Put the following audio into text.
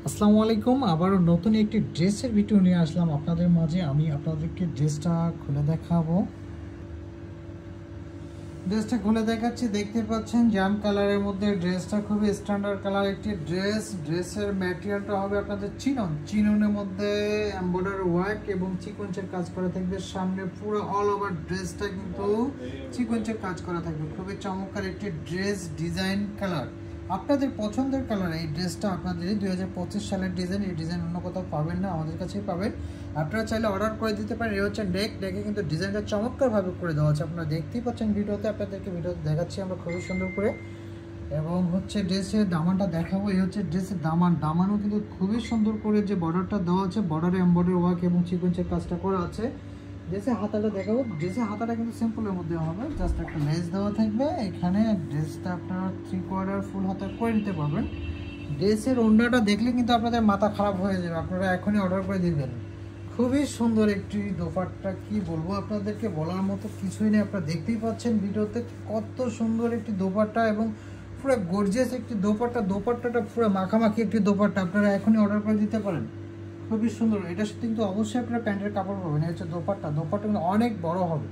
আসসালামু আলাইকুম। আবারও নতুন একটি ড্রেসের ভিডিও নিয়ে আসলাম আপনাদের মাঝে। আমি আপনাদেরকে ড্রেসটা খুলে দেখাবো। ড্রেসটা খুলে দেখাচ্ছি, দেখতে পাচ্ছেন জাম কালারের মধ্যে ড্রেসটা খুবই স্ট্যান্ডার্ড কালার একটি ড্রেস। ড্রেসের ম্যাটেরিয়ালটা হবে আপনাদের চিননের মধ্যে এমব্রয়ডারি ওয়ার্ক এবং সিকোয়েন্সের কাজ করা থাকবে। সামনে পুরো অল ওভার ড্রেসটা কিন্তু সিকোয়েন্সের কাজ করা থাকবে। খুবই চমৎকার একটি ড্রেস, ডিজাইন কালার, আপনাদের পছন্দের কালার। এই ড্রেসটা আপনাদের 2025 সালের ডিজাইন। এই ডিজাইন অন্য কোথাও পাবেন না, আমাদের কাছেই পাবেন। আপনারা চাইলে অর্ডার করে দিতে পারেন। এই হচ্ছে ডেকে কিন্তু ডিজাইনটা চমৎকারভাবে করে দেওয়া আছে। আপনারা দেখতেই পাচ্ছেন ভিডিওতে, আপনাদেরকে ভিডিওতে দেখাচ্ছি আমরা খুবই সুন্দর করে। এবং হচ্ছে ড্রেসের দামানটা দেখাবো। এই হচ্ছে ড্রেসের দামানও কিন্তু খুবই সুন্দর করে যে বর্ডারটা দেওয়া আছে, বর্ডারে এমব্রয়ডারি ওয়ার্ক এবং সিকোয়েন্সের কাজটা করা আছে। ড্রেসের হাতাটা দেখাবো। ড্রেসের হাতাটা কিন্তু সিম্পলের মধ্যে হবে, জাস্ট একটা লেস দেওয়া থাকবে এখানে। ড্রেসটা আপনারা 3/4 ফুল হাতা করে নিতে পারবেন। ড্রেসের ওড়নাটা দেখলে কিন্তু আপনাদের মাথা খারাপ হয়ে যাবে, আপনারা এখনই অর্ডার করে দিবেন। খুবই সুন্দর একটি দোপাট্টা, কি বলবো আপনাদেরকে, বলার মতো কিছুই নেই। আপনারা দেখতেই পাচ্ছেন ভিডিওতে কত সুন্দর একটি দোপাট্টা এবং পুরো গর্জিয়াস একটি দোপাট্টাটা পুরো মাখামাখি একটি দোপাট্টা। আপনারা এখনই অর্ডার করে দিতে পারেন। খুবই সুন্দর। এটার সাথে কিন্তু অবশ্যই আপনারা প্যান্টের কাপড় পাবেন। এটা হচ্ছে দোপাট্টা কিন্তু অনেক বড় হবে।